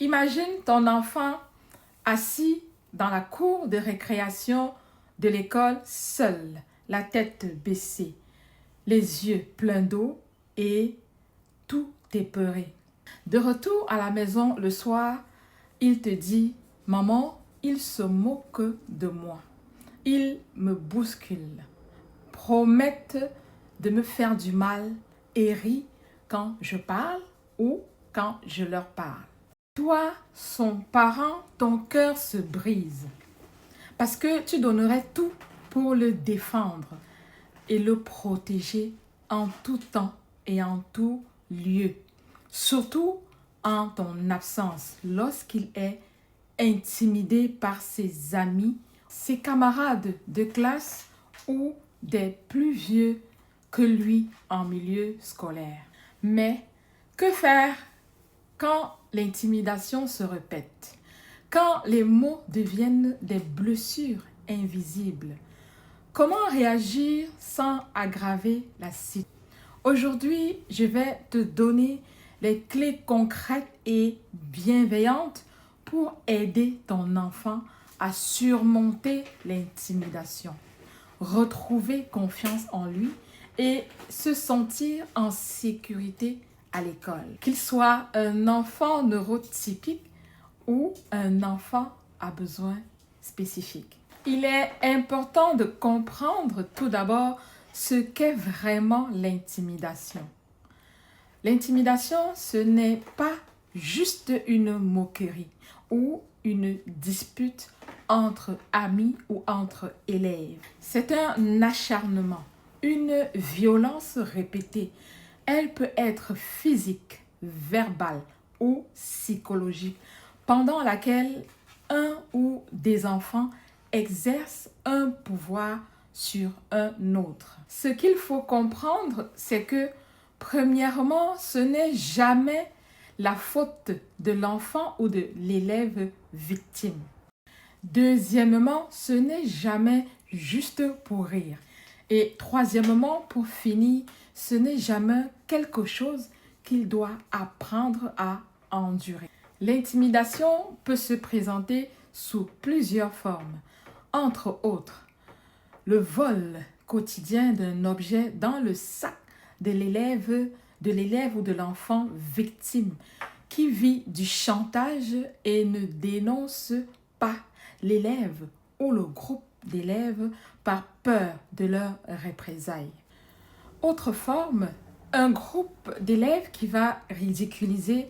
Imagine ton enfant assis dans la cour de récréation de l'école, seul, la tête baissée, les yeux pleins d'eau et tout épeuré. De retour à la maison le soir, il te dit « Maman, il se moque de moi. Il me bouscule, promettent de me faire du mal et rit quand je parle ou quand je leur parle. » Toi, son parent, ton cœur se brise parce que tu donnerais tout pour le défendre et le protéger en tout temps et en tout lieu, surtout en ton absence, lorsqu'il est intimidé par ses amis, ses camarades de classe ou des plus vieux que lui en milieu scolaire. Mais que faire quand l'intimidation se répète, quand les mots deviennent des blessures invisibles? Comment réagir sans aggraver la situation? Aujourd'hui, je vais te donner les clés concrètes et bienveillantes pour aider ton enfant à surmonter l'intimidation, retrouver confiance en lui et se sentir en sécurité à l'école. Qu'il soit un enfant neurotypique ou un enfant à besoins spécifiques. Il est important de comprendre tout d'abord ce qu'est vraiment l'intimidation. L'intimidation, ce n'est pas juste une moquerie ou une dispute entre amis ou entre élèves. C'est un acharnement, une violence répétée. Elle peut être physique, verbale ou psychologique, pendant laquelle un ou des enfants exercent un pouvoir sur un autre. Ce qu'il faut comprendre, c'est que, premièrement, ce n'est jamais la faute de l'enfant ou de l'élève victime. Deuxièmement, ce n'est jamais juste pour rire. Et troisièmement, pour finir, ce n'est jamais quelque chose qu'il doit apprendre à endurer. L'intimidation peut se présenter sous plusieurs formes, entre autres le vol quotidien d'un objet dans le sac de l'élève ou de l'enfant victime qui vit du chantage et ne dénonce pas l'élève ou le groupe d'élèves par peur de leurs représailles. Autre forme, un groupe d'élèves qui va ridiculiser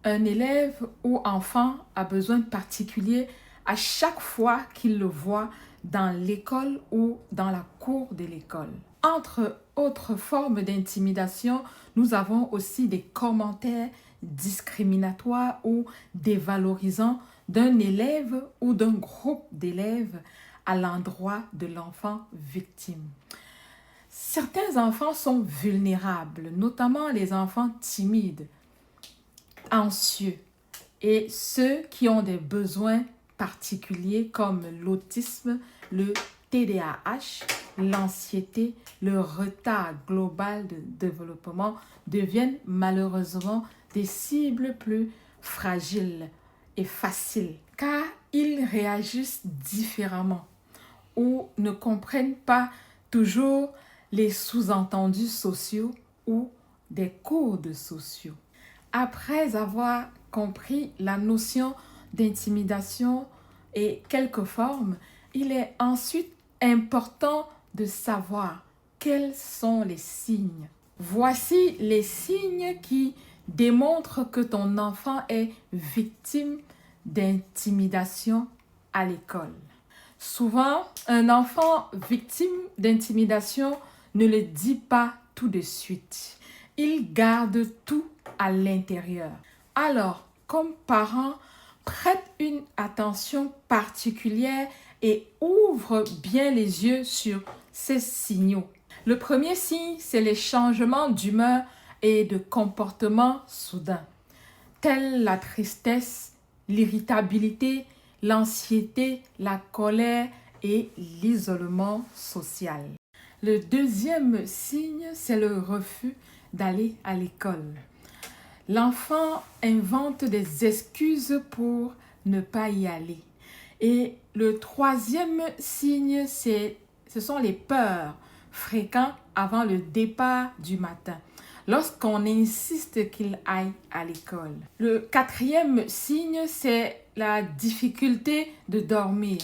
un élève ou enfant à besoin particulier à chaque fois qu'il le voit dans l'école ou dans la cour de l'école. Entre autres formes d'intimidation, nous avons aussi des commentaires discriminatoires ou dévalorisants d'un élève ou d'un groupe d'élèves à l'endroit de l'enfant victime. Certains enfants sont vulnérables, notamment les enfants timides, anxieux et ceux qui ont des besoins particuliers comme l'autisme, le TDAH, l'anxiété, le retard global de développement deviennent malheureusement des cibles plus fragiles et faciles car ils réagissent différemment ou ne comprennent pas toujours les sous-entendus sociaux ou des codes sociaux. Après avoir compris la notion d'intimidation et quelques formes, il est ensuite important de savoir quels sont les signes. Voici les signes qui démontrent que ton enfant est victime d'intimidation à l'école. Souvent, un enfant victime d'intimidation ne le dit pas tout de suite. Il garde tout à l'intérieur. Alors, comme parent, prête une attention particulière et ouvre bien les yeux sur ces signaux. Le premier signe, c'est les changements d'humeur et de comportement soudains, tels la tristesse, l'irritabilité, l'anxiété, la colère et l'isolement social. Le deuxième signe, c'est le refus d'aller à l'école. L'enfant invente des excuses pour ne pas y aller. Et le troisième signe, ce sont les peurs fréquentes avant le départ du matin, lorsqu'on insiste qu'il aille à l'école. Le quatrième signe, c'est la difficulté de dormir.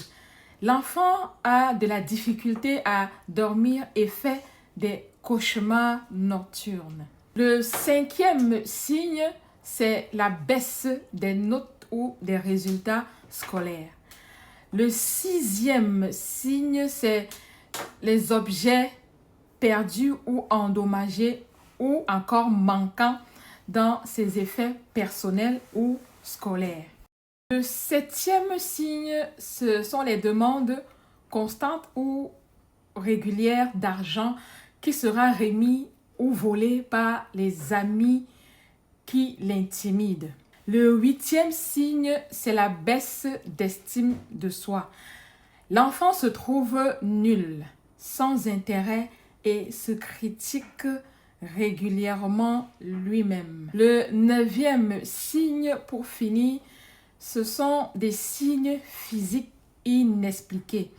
L'enfant a de la difficulté à dormir et fait des cauchemars nocturnes. Le cinquième signe, c'est la baisse des notes ou des résultats scolaires. Le sixième signe, c'est les objets perdus ou endommagés ou encore manquants dans ses effets personnels ou scolaires. Le septième signe, ce sont les demandes constantes ou régulière d'argent qui sera remis ou volé par les amis qui l'intimident. Le huitième signe, c'est la baisse d'estime de soi. L'enfant se trouve nul, sans intérêt et se critique régulièrement lui-même. Le neuvième signe, pour finir, ce sont des signes physiques inexpliqués,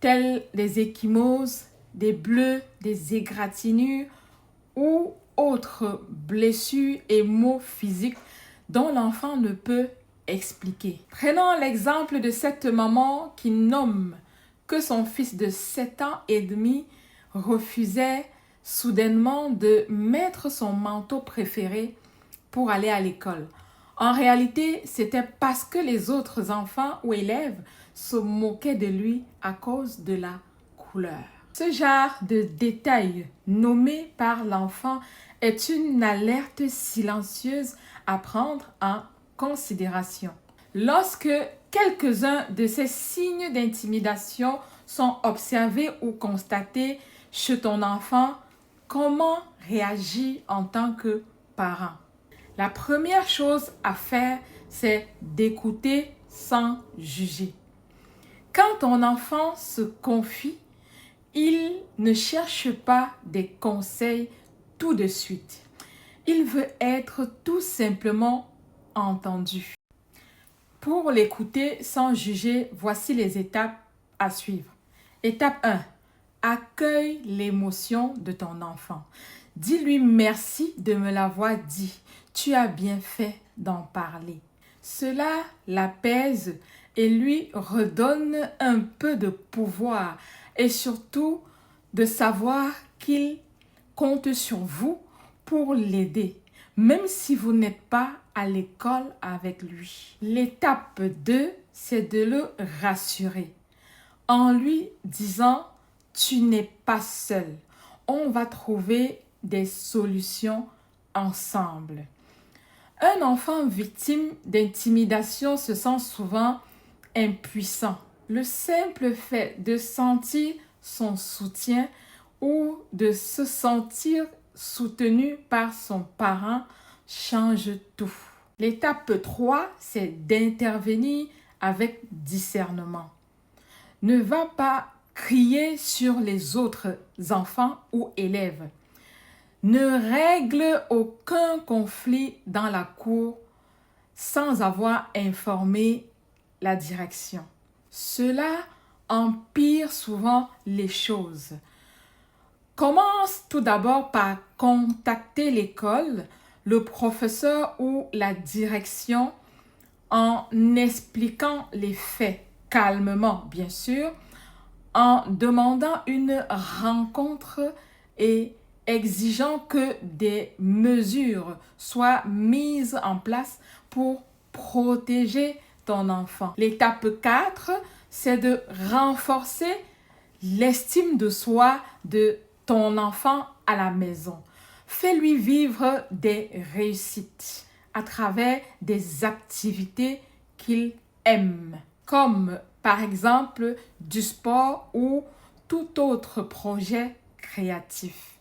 tels des ecchymoses, des bleus, des égratignures ou autres blessures et maux physiques dont l'enfant ne peut expliquer. Prenons l'exemple de cette maman qui nomme que son fils de 7 ans et demi refusait soudainement de mettre son manteau préféré pour aller à l'école. En réalité, c'était parce que les autres enfants ou élèves se moquaient de lui à cause de la couleur. Ce genre de détail nommé par l'enfant est une alerte silencieuse à prendre en considération. Lorsque quelques-uns de ces signes d'intimidation sont observés ou constatés chez ton enfant, comment réagir en tant que parent? La première chose à faire, c'est d'écouter sans juger. Quand ton enfant se confie, il ne cherche pas des conseils tout de suite. Il veut être tout simplement entendu. Pour l'écouter sans juger, voici les étapes à suivre. Étape 1. Accueille l'émotion de ton enfant. Dis-lui merci de me l'avoir dit. Tu as bien fait d'en parler. Cela l'apaise et lui redonne un peu de pouvoir et surtout de savoir qu'il compte sur vous pour l'aider, même si vous n'êtes pas à l'école avec lui. L'étape 2, c'est de le rassurer en lui disant « Tu n'es pas seul, on va trouver des solutions ensemble ». Un enfant victime d'intimidation se sent souvent impuissant. Le simple fait de sentir son soutien ou de se sentir soutenu par son parent change tout. L'étape 3, c'est d'intervenir avec discernement. Ne va pas crier sur les autres enfants ou élèves. Ne règle aucun conflit dans la cour sans avoir informé la direction. Cela empire souvent les choses. Commence tout d'abord par contacter l'école, le professeur ou la direction en expliquant les faits calmement, bien sûr, en demandant une rencontre et exigeant que des mesures soient mises en place pour protéger ton enfant. L'étape 4, c'est de renforcer l'estime de soi de ton enfant à la maison. Fais-lui vivre des réussites à travers des activités qu'il aime, comme par exemple du sport ou tout autre projet créatif.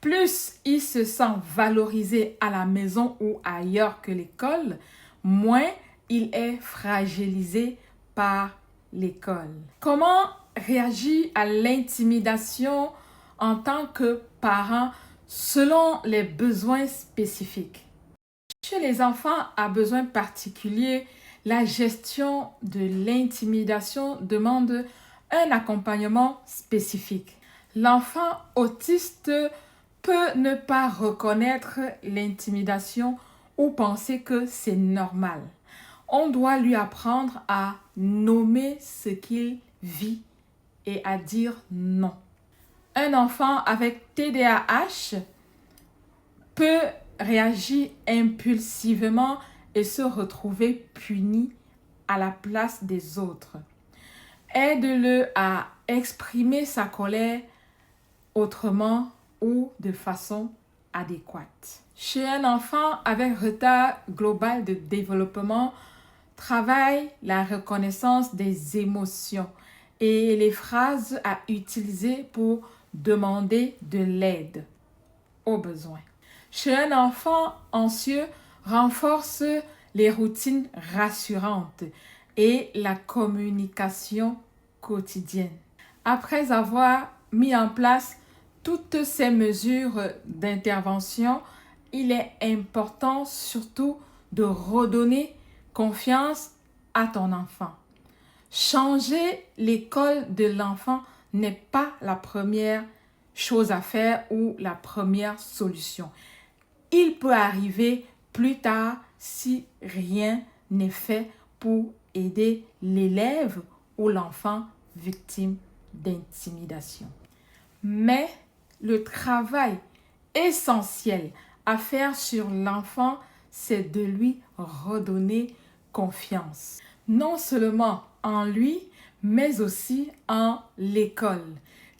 Plus il se sent valorisé à la maison ou ailleurs que l'école, moins il est fragilisé par l'école. Comment réagir à l'intimidation en tant que parent selon les besoins spécifiques? Chez les enfants à besoins particuliers, la gestion de l'intimidation demande un accompagnement spécifique. L'enfant autiste peut ne pas reconnaître l'intimidation ou penser que c'est normal. On doit lui apprendre à nommer ce qu'il vit et à dire non. Un enfant avec TDAH peut réagir impulsivement et se retrouver puni à la place des autres. Aide-le à exprimer sa colère autrement ou de façon adéquate. Chez un enfant avec retard global de développement, travaille la reconnaissance des émotions et les phrases à utiliser pour demander de l'aide au besoin. Chez un enfant anxieux, renforce les routines rassurantes et la communication quotidienne. Après avoir mis en place toutes ces mesures d'intervention, il est important surtout de redonner confiance à ton enfant. Changer l'école de l'enfant n'est pas la première chose à faire ou la première solution. Il peut arriver plus tard si rien n'est fait pour aider l'élève ou l'enfant victime d'intimidation. Mais le travail essentiel à faire sur l'enfant, c'est de lui redonner confiance. Non seulement en lui, mais aussi en l'école.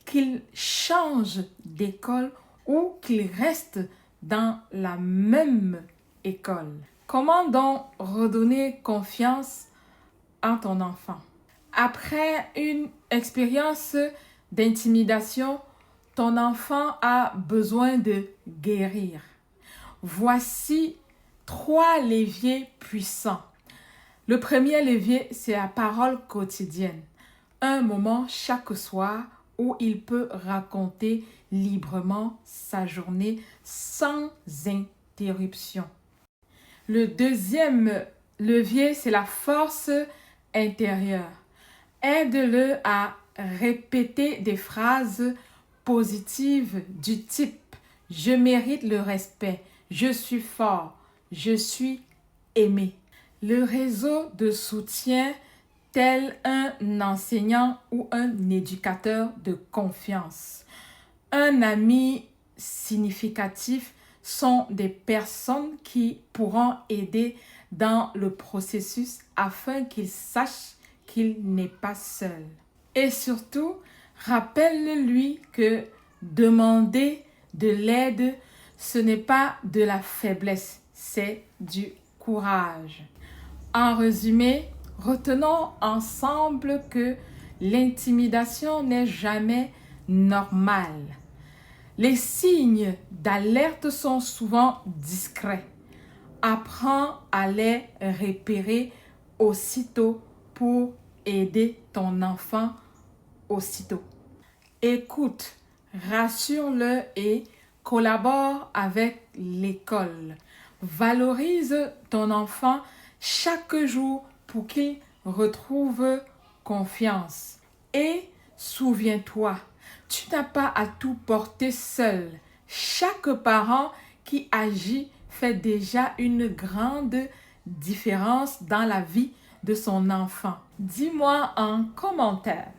Qu'il change d'école ou qu'il reste dans la même école. Comment donc redonner confiance en ton enfant? Après une expérience d'intimidation, ton enfant a besoin de guérir. Voici 3 leviers puissants. Le premier levier, c'est la parole quotidienne. Un moment chaque soir où il peut raconter librement sa journée sans interruption. Le deuxième levier, c'est la force intérieure. Aide-le à répéter des phrases positives du type « Je mérite le respect »,« Je suis fort »,« Je suis aimé ». Le réseau de soutien tel un enseignant ou un éducateur de confiance. Un ami significatif sont des personnes qui pourront aider dans le processus afin qu'il sache qu'il n'est pas seul. Et surtout, rappelle-lui que demander de l'aide, ce n'est pas de la faiblesse, c'est du courage. En résumé, retenons ensemble que l'intimidation n'est jamais normale. Les signes d'alerte sont souvent discrets. Apprends à les repérer aussitôt pour aider ton enfant aussitôt. Écoute, rassure-le et collabore avec l'école. Valorise ton enfant chaque jour pour qu'il retrouve confiance. Et souviens-toi, tu n'as pas à tout porter seul. Chaque parent qui agit fait déjà une grande différence dans la vie de son enfant. Dis-moi en commentaire,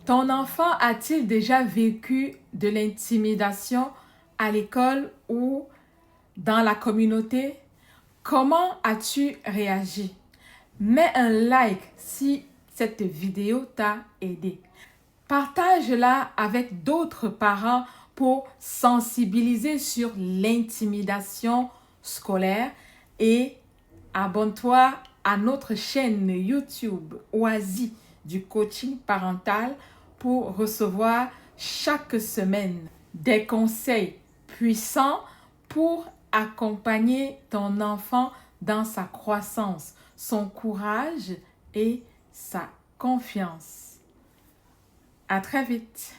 ton enfant a-t-il déjà vécu de l'intimidation à l'école ou dans la communauté? Comment as-tu réagi? Mets un like si cette vidéo t'a aidé. Partage-la avec d'autres parents pour sensibiliser sur l'intimidation scolaire et abonne-toi à notre chaîne YouTube Oasis du coaching parental pour recevoir chaque semaine des conseils puissants pour accompagner ton enfant dans sa croissance, son courage et sa confiance. À très vite.